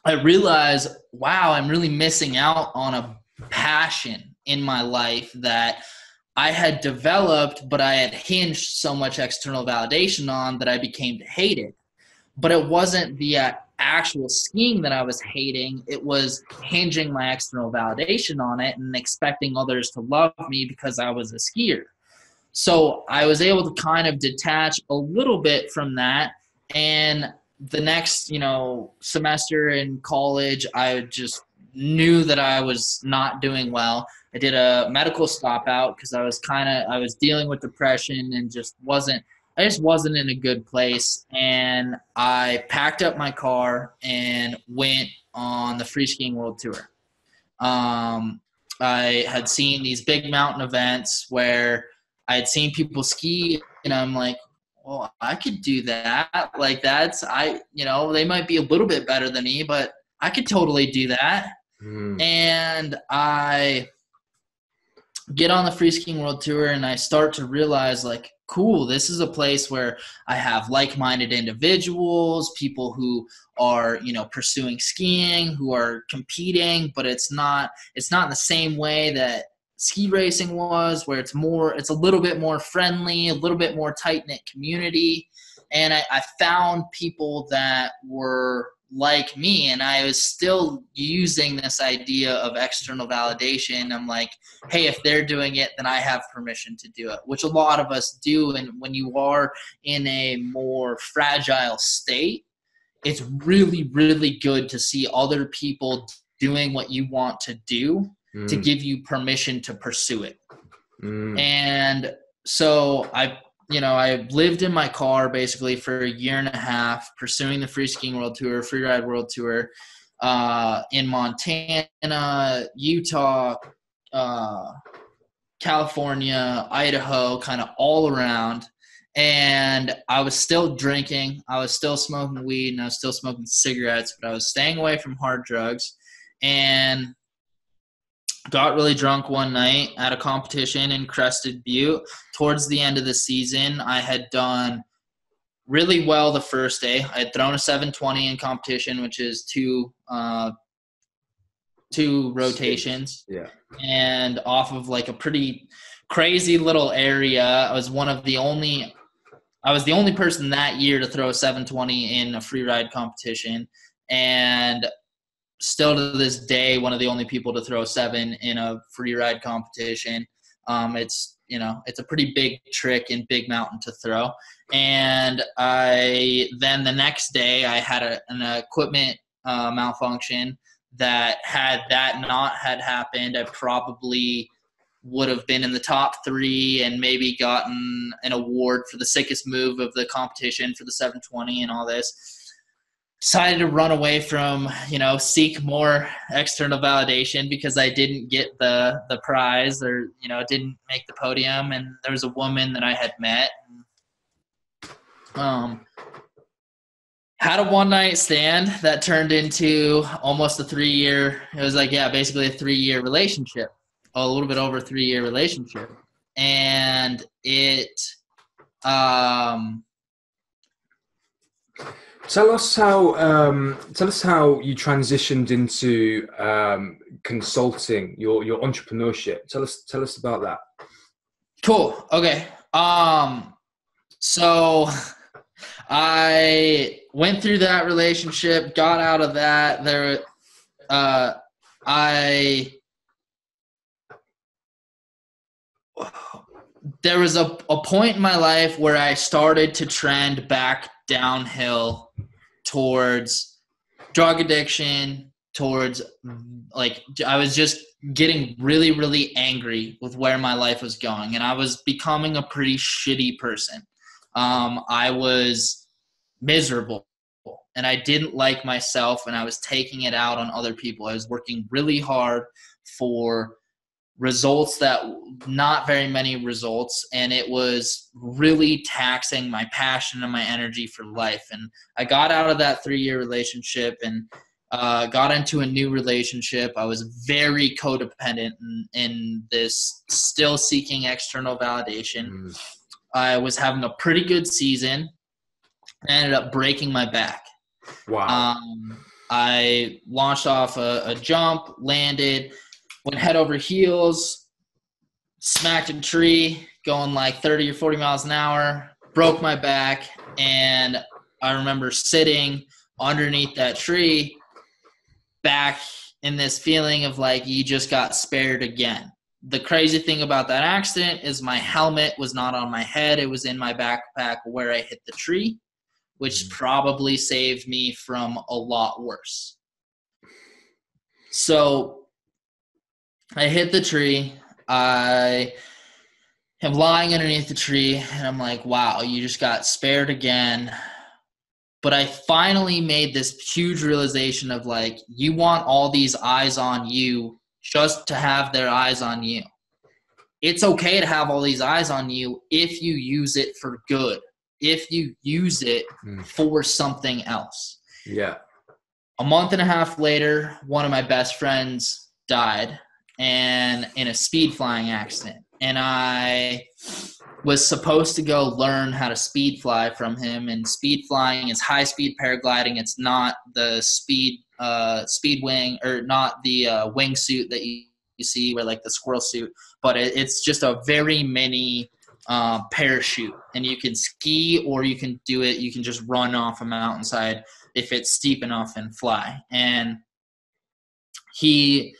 I realized, wow, I'm really missing out on a passion in my life that I had developed, but I had hinged so much external validation on that I became to hate it. But it wasn't the actual skiing that I was hating. It was hinging my external validation on it and expecting others to love me because I was a skier. So I was able to kind of detach a little bit from that. And the next, you know, semester in college, I just knew that I was not doing well. I did a medical stop out because I was dealing with depression and I just wasn't in a good place. And I packed up my car and went on the Free Skiing World Tour. I had seen these big mountain events where I had seen people ski, and I'm like, well, I could do that. Like you know, they might be a little bit better than me, but I could totally do that. And I get on the Free Skiing World Tour, and I start to realize, like, cool, this is a place where I have like-minded individuals, people who are, you know, pursuing skiing, who are competing, but it's not in the same way that ski racing was, where it's a little bit more friendly, a little bit more tight-knit community. And I found people that were like me, and I was still using this idea of external validation. I'm like, hey, if they're doing it, then I have permission to do it, which a lot of us do. And when you are in a more fragile state, it's really, really good to see other people doing what you want to do to give you permission to pursue it. And so I lived in my car basically for a year and a half, pursuing the Free Skiing World Tour, Free Ride World Tour, in Montana, Utah, California, Idaho, kind of all around. And I was still drinking, I was still smoking weed, and I was still smoking cigarettes, but I was staying away from hard drugs. And got really drunk one night at a competition in Crested Butte. Towards the end of the season, I had done really well the first day. I had thrown a 720 in competition, which is two rotations. Yeah. And off of like a pretty crazy little area. I was the only person that year to throw a 720 in a free ride competition, and still to this day, one of the only people to throw 7 in a free ride competition. It's a pretty big trick and big mountain to throw. And then the next day I had an equipment malfunction that had that not had happened, I probably would have been in the top 3 and maybe gotten an award for the sickest move of the competition for the 720 and all this. Decided to run away from, seek more external validation because I didn't get the prize or, didn't make the podium. And there was a woman that I had met. Had a one-night stand that turned into almost a 3-year. It was basically a 3-year relationship, a little bit over a 3-year relationship. And it Tell us how you transitioned into consulting, your entrepreneurship. Tell us about that. Cool. Okay. So I went through that relationship, got out of that. There was a point in my life where I started to trend back downhill towards drug addiction, towards I was just getting really, really angry with where my life was going, and I was becoming a pretty shitty person. I was miserable, and I didn't like myself, and I was taking it out on other people. I was working really hard for results that not very many results, and it was really taxing my passion and my energy for life. And I got out of that 3-year relationship and got into a new relationship. I was very codependent in this, still seeking external validation. I was having a pretty good season. I ended up breaking my back. Wow. I launched off a jump, landed, went head over heels, smacked a tree going like 30 or 40 miles an hour, broke my back, and I remember sitting underneath that tree back in this feeling of like you just got spared again. The crazy thing about that accident is my helmet was not on my head. It was in my backpack where I hit the tree, which probably saved me from a lot worse. So I hit the tree. I am lying underneath the tree, and I'm like, wow, you just got spared again. But I finally made this huge realization of like, you want all these eyes on you just to have their eyes on you. It's okay to have all these eyes on you if you use it for good, if you use it for something else. Yeah. A month and a half later, one of my best friends died, and in a speed flying accident. And I was supposed to go learn how to speed fly from him. And speed flying is high speed paragliding. It's not the speed wing, or not the wingsuit that you see where like the squirrel suit, but it's just a very mini parachute, and you can ski or you can do it. You can just run off a mountainside if it's steep enough and fly. And he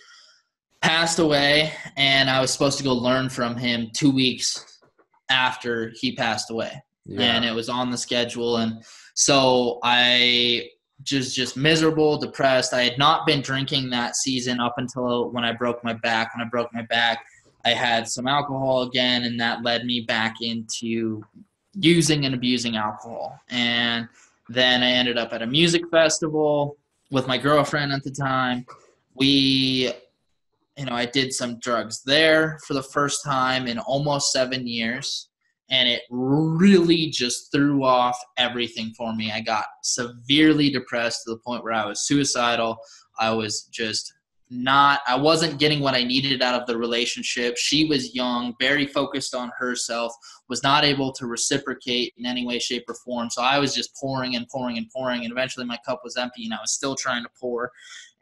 passed away, and I was supposed to go learn from him 2 weeks after he passed away. Yeah. And it was on the schedule. And so I just miserable, depressed. I had not been drinking that season up until when I broke my back. When I broke my back, I had some alcohol again, and that led me back into using and abusing alcohol. And then I ended up at a music festival with my girlfriend at the time. I did some drugs there for the first time in almost 7 years, and it really just threw off everything for me. I got severely depressed to the point where I was suicidal. I was just I wasn't getting what I needed out of the relationship. She was young, very focused on herself, was not able to reciprocate in any way, shape, or form. So I was just pouring and pouring and pouring, and eventually my cup was empty and I was still trying to pour.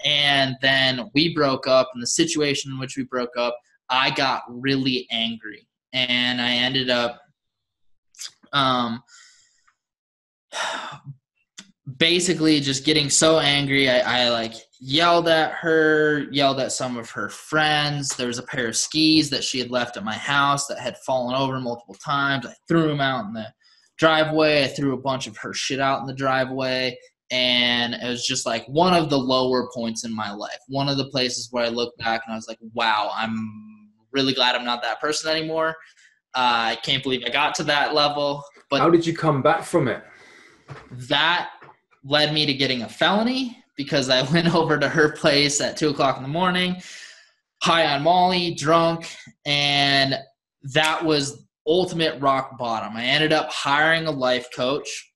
And then we broke up, and the situation in which we broke up, I got really angry, and I ended up basically just getting so angry. I like yelled at her, yelled at some of her friends. There was a pair of skis that she had left at my house that had fallen over multiple times. I threw them out in the driveway. I threw a bunch of her shit out in the driveway. And it was just like one of the lower points in my life. One of the places where I look back and I was like, wow, I'm really glad I'm not that person anymore. I can't believe I got to that level. But how did you come back from it? That led me to getting a felony because I went over to her place at 2:00 in the morning, high on Molly, drunk, and that was ultimate rock bottom. I ended up hiring a life coach.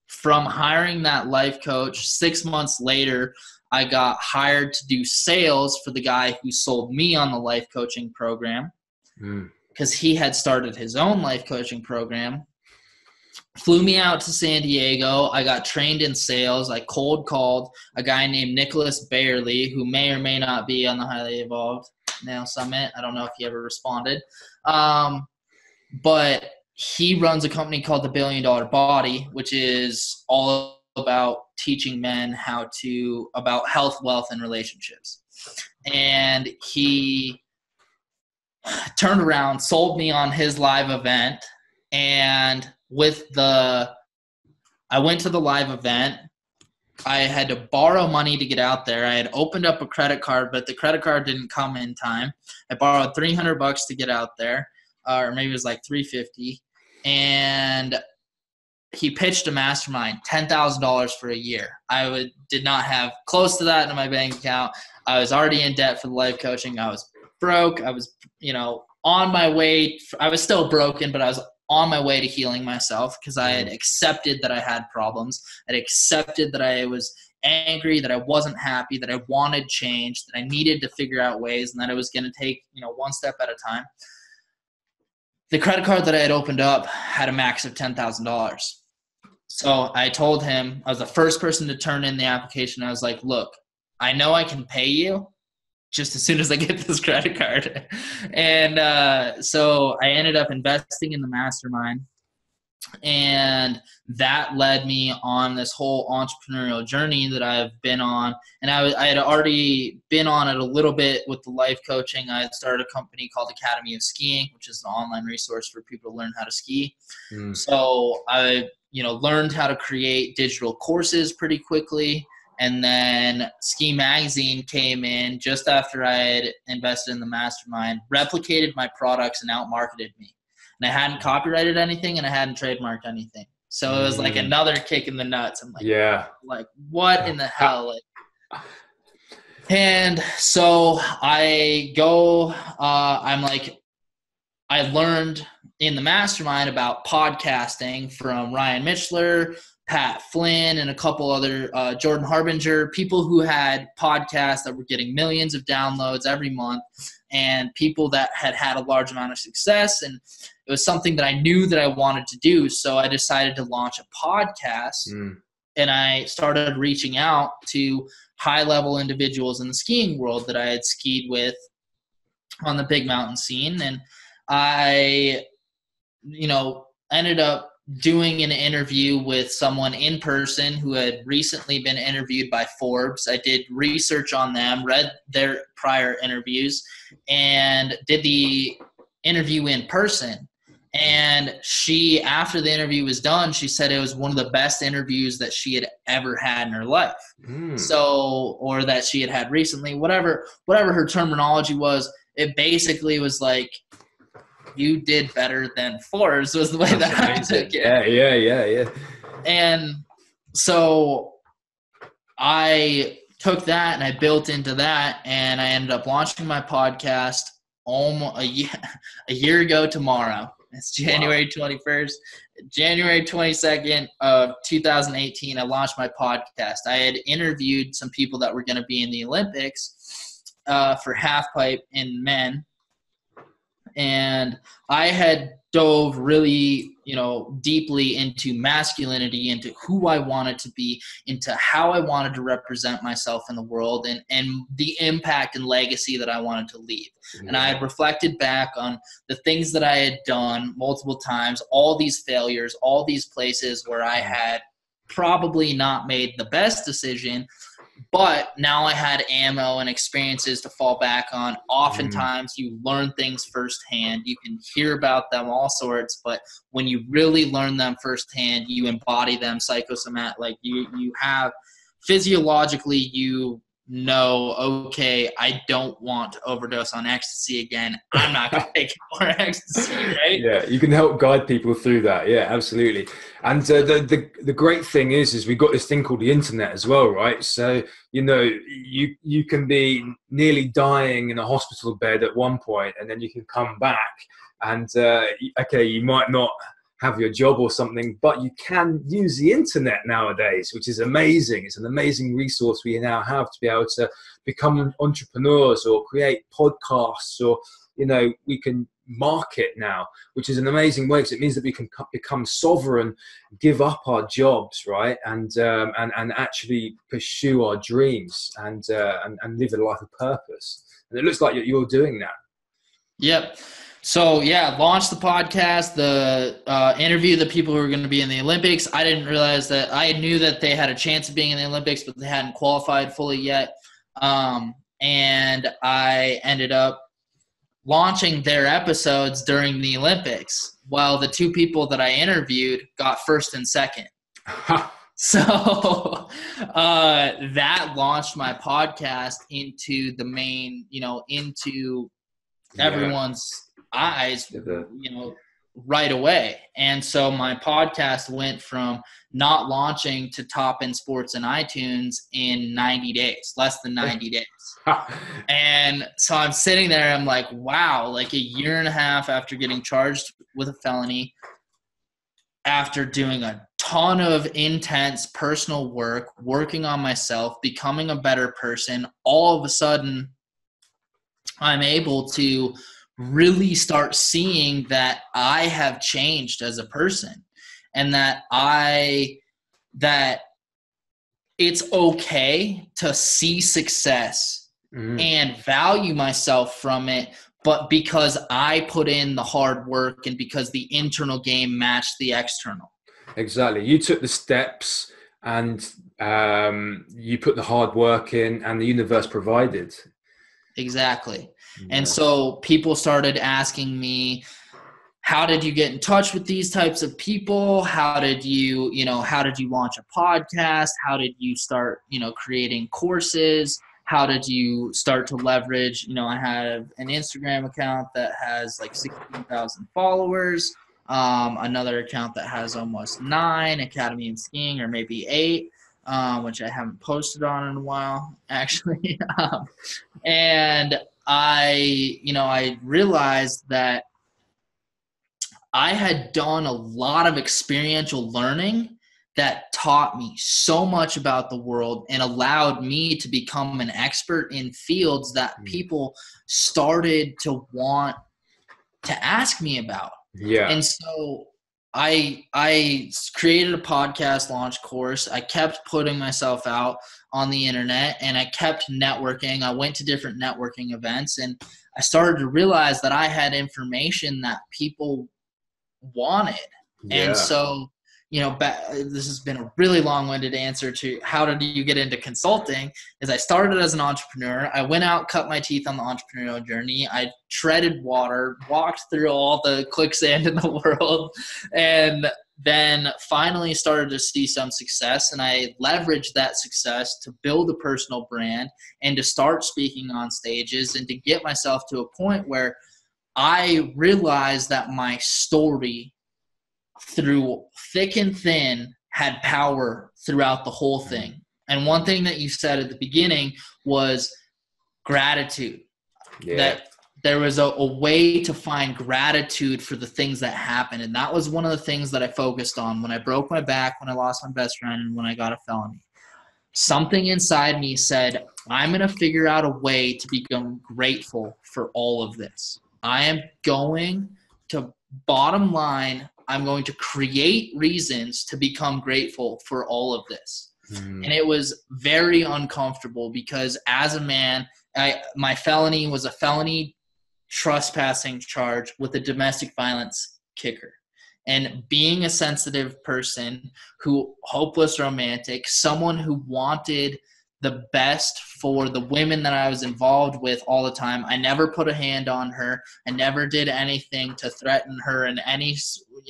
From hiring that life coach, 6 months later, I got hired to do sales for the guy who sold me on the life coaching program because he had started his own life coaching program. Flew me out to San Diego. I got trained in sales. I cold called a guy named Nicholas Bayerly, who may or may not be on the Highly Evolved Nail Summit. I don't know if he ever responded. But he runs a company called the $1 Billion Body, which is all about teaching men about health, wealth, and relationships. And he turned around, sold me on his live event. And I went to the live event. I had to borrow money to get out there. I had opened up a credit card, but the credit card didn't come in time. I borrowed $300 to get out there. Or maybe it was like $350, and he pitched a mastermind, $10,000 for a year. I did not have close to that in my bank account. I was already in debt for the life coaching. I was broke. I was, on my way. I was still broken, but I was on my way to healing myself because I had accepted that I had problems. I had accepted that I was angry, that I wasn't happy, that I wanted change, that I needed to figure out ways, and that it was going to take, one step at a time. The credit card that I had opened up had a max of $10,000. So I told him, I was the first person to turn in the application. I was like, look, I know I can pay you just as soon as I get this credit card. And so I ended up investing in the mastermind. And that led me on this whole entrepreneurial journey that I've been on. And I had already been on it a little bit with the life coaching. I had started a company called Academy of Skiing, which is an online resource for people to learn how to ski. So I, learned how to create digital courses pretty quickly. And then Ski Magazine came in just after I had invested in the mastermind, replicated my products, and outmarketed me. And I hadn't copyrighted anything, and I hadn't trademarked anything. So it was like another kick in the nuts. I'm like, like what in the hell? And so I go, I learned in the mastermind about podcasting from Ryan Michler, Pat Flynn, and a couple other, Jordan Harbinger, people who had podcasts that were getting millions of downloads every month, and people that had a large amount of success. And it was something that I knew that I wanted to do. So I decided to launch a podcast, and I started reaching out to high-level individuals in the skiing world that I had skied with on the big mountain scene. And I, ended up doing an interview with someone in person who had recently been interviewed by Forbes. I did research on them, read their prior interviews, and did the interview in person. And she, after the interview was done, she said it was one of the best interviews that she had ever had in her life. So, or that she had recently, whatever her terminology was, it basically was like, you did better than Forbes was the way that I took it. Yeah. And so I took that and I built into that, and I ended up launching my podcast almost a year ago tomorrow. It's January 21st. January 22nd of 2018, I launched my podcast. I had interviewed some people that were going to be in the Olympics, for half pipe in men. And I had dove really, deeply into masculinity, into who I wanted to be, into how I wanted to represent myself in the world, and the impact and legacy that I wanted to leave. Yeah. And I had reflected back on the things that I had done multiple times, all these failures, all these places where I had probably not made the best decision, but now I had ammo and experiences to fall back on. Oftentimes you learn things firsthand. You can hear about them, all sorts, but when you really learn them firsthand, you embody them psychosomatic. Like you have physiologically, okay, I don't want to overdose on ecstasy again. I'm not going to take more ecstasy, right? Yeah, you can help guide people through that. Yeah, absolutely. And the great thing is we've got this thing called the internet as well, right? So, you can be nearly dying in a hospital bed at one point, and then you can come back and, okay, you might not have your job or something, but you can use the internet nowadays, which is amazing. It's an amazing resource we now have to be able to become entrepreneurs or create podcasts, or we can market now, which is an amazing way, because it means that we can become sovereign, give up our jobs, right, and actually pursue our dreams and live a life of purpose. And it looks like you're doing that. Yep. So, launched the podcast, the interview the people who were going to be in the Olympics. I didn't realize that. I knew that they had a chance of being in the Olympics, but they hadn't qualified fully yet. And I ended up launching their episodes during the Olympics, while the two people that I interviewed got first and second. So that launched my podcast into the main, into everyone's eyes, right away. And so my podcast went from not launching to top in sports and iTunes in 90 days, less than 90 days. And so I'm sitting there, I'm like, wow, like a year and a half after getting charged with a felony, after doing a ton of intense personal work, working on myself, becoming a better person, all of a sudden I'm able to really start seeing that I have changed as a person, and that it's okay to see success and value myself from it, but because I put in the hard work and because the internal game matched the external. Exactly. You took the steps and you put the hard work in, and the universe provided. Exactly. And so people started asking me, how did you get in touch with these types of people? How did you launch a podcast? How did you start, creating courses? How did you start to leverage, I have an Instagram account that has like 16,000 followers, another account that has almost 9, Academy in Skiing, or maybe 8. Which I haven't posted on in a while, actually. And I realized that I had done a lot of experiential learning that taught me so much about the world and allowed me to become an expert in fields that people started to want to ask me about. Yeah. And so I created a podcast launch course. I kept putting myself out on the internet, and I kept networking. I went to different networking events, and I started to realize that I had information that people wanted. Yeah. And so, this has been a really long-winded answer to how did you get into consulting, is I started as an entrepreneur. I went out, cut my teeth on the entrepreneurial journey. I treaded water, walked through all the quicksand in the world, and then finally started to see some success. And I leveraged that success to build a personal brand and to start speaking on stages and to get myself to a point where I realized that my story, through thick and thin, had power throughout the whole thing. And one thing that you said at the beginning was gratitude. Yeah. That there was a way to find gratitude for the things that happened. And that was one of the things that I focused on when I broke my back, when I lost my best friend, and when I got a felony. something inside me said, I'm going to figure out a way to become grateful for all of this. I am going to, bottom line, I'm going to create reasons to become grateful for all of this. And it was very uncomfortable because as a man, my felony was a felony trespassing charge with a domestic violence kicker. And being a sensitive person who, hopeless romantic, someone who wanted the best for the women that I was involved with all the time. I never put a hand on her. I never did anything to threaten her in any,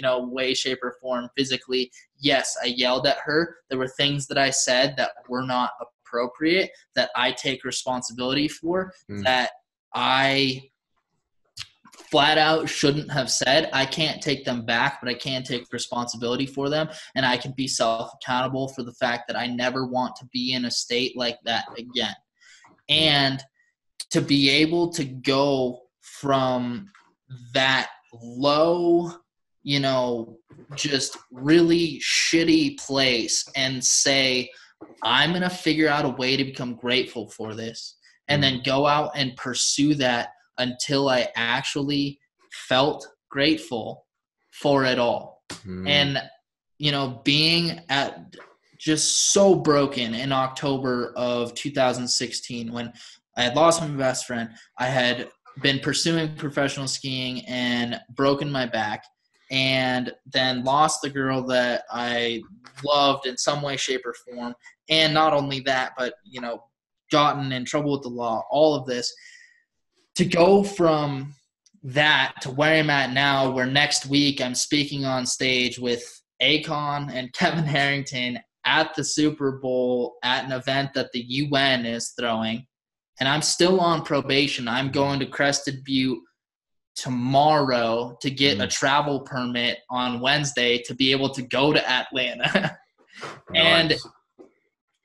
way, shape, or form physically. Yes, I yelled at her. There were things that I said that were not appropriate, that I take responsibility for, that I flat out shouldn't have said. I can't take them back, but I can take responsibility for them, and I can be self-accountable for the fact that I never want to be in a state like that again. And to be able to go from that low, just really shitty place and say, I'm going to figure out a way to become grateful for this, and then go out and pursue that until I actually felt grateful for it all. And, being at just so broken in October of 2016 when I had lost my best friend, I had been pursuing professional skiing and broken my back, and then lost the girl that I loved in some way, shape, or form. And not only that, but, gotten in trouble with the law, all of this. To go from that to where I'm at now, where next week I'm speaking on stage with Akon and Kevin Harrington at the Super Bowl at an event that the UN is throwing, and I'm still on probation. I'm going to Crested Butte tomorrow to get a travel permit on Wednesday to be able to go to Atlanta. And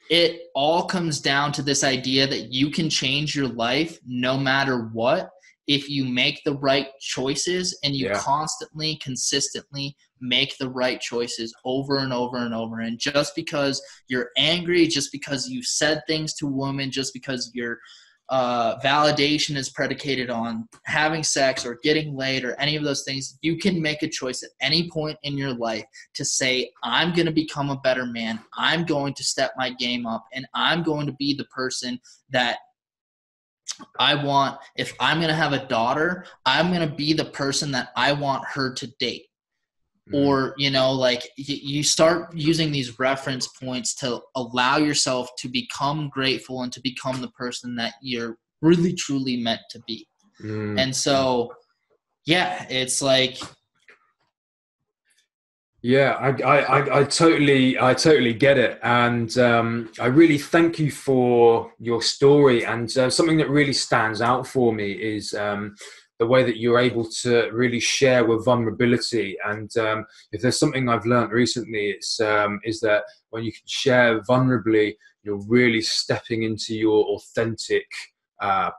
it all comes down to this idea that you can change your life no matter what if you make the right choices, and you constantly, consistently make the right choices over and over and over. And just because you're angry, just because you said things to a woman, just because your validation is predicated on having sex or getting laid or any of those things, you can make a choice at any point in your life to say, I'm going to become a better man. I'm going to step my game up, and I'm going to be the person that I want. If I'm going to have a daughter, I'm going to be the person that I want her to date. Or, you start using these reference points to allow yourself to become grateful and to become the person that you're really, truly meant to be. And so, it's like. Yeah, I totally get it. And I really thank you for your story. And something that really stands out for me is the way that you're able to really share with vulnerability. And if there's something I've learned recently, it's is that when you can share vulnerably, you're really stepping into your authentic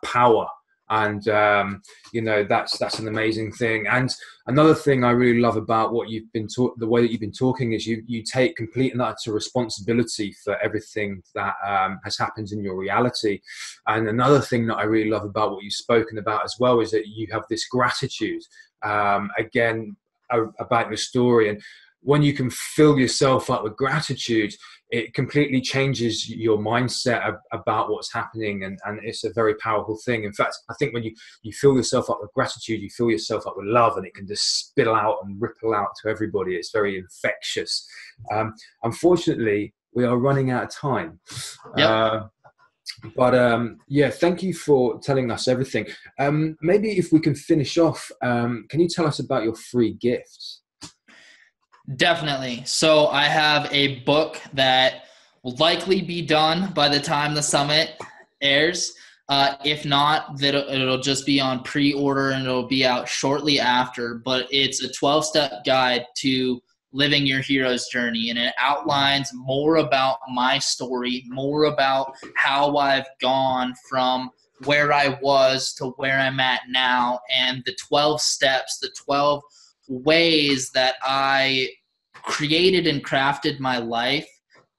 power. And that's an amazing thing. And another thing I really love about what you've been the way that you've been talking is you take complete and utter responsibility for everything that has happened in your reality. And another thing that I really love about what you've spoken about as well is that you have this gratitude again about your story. And when you can fill yourself up with gratitude, it completely changes your mindset about what's happening, and it's a very powerful thing. In fact, I think when you fill yourself up with gratitude, you fill yourself up with love, and it can just spill out and ripple out to everybody. It's very infectious. Unfortunately, we are running out of time. But thank you for telling us everything. Maybe if we can finish off, can you tell us about your free gifts? Definitely. So I have a book that will likely be done by the time the summit airs. If not, it'll just be on pre-order and it'll be out shortly after. But it's a 12-step guide to living your hero's journey, and it outlines more about my story, more about how I've gone from where I was to where I'm at now, and the 12 steps, the 12 ways that I created and crafted my life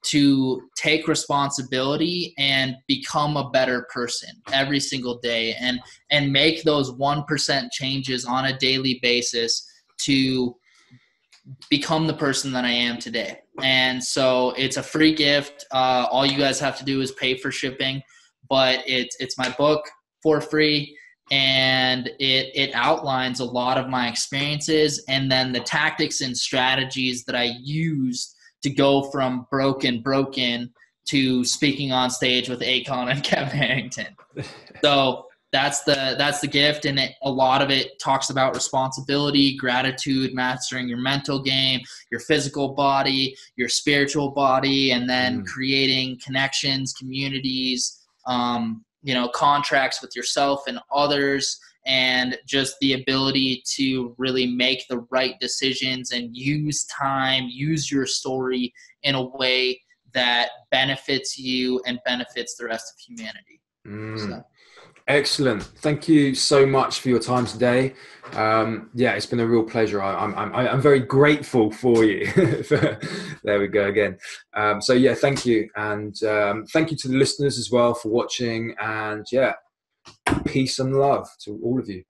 to take responsibility and become a better person every single day, and make those 1% changes on a daily basis to become the person that I am today. And so it's a free gift. All you guys have to do is pay for shipping, but it's my book for free. And it outlines a lot of my experiences and then the tactics and strategies that I used to go from broken to speaking on stage with Akon and Kevin Harrington. So that's the gift, and a lot of it talks about responsibility, gratitude, mastering your mental game, your physical body, your spiritual body, and then creating connections, communities, contracts with yourself and others, and just the ability to really make the right decisions and use time, use your story in a way that benefits you and benefits the rest of humanity. So. Excellent. Thank you so much for your time today. It's been a real pleasure. I'm very grateful for you. There we go again. Thank you. And thank you to the listeners as well for watching. And peace and love to all of you.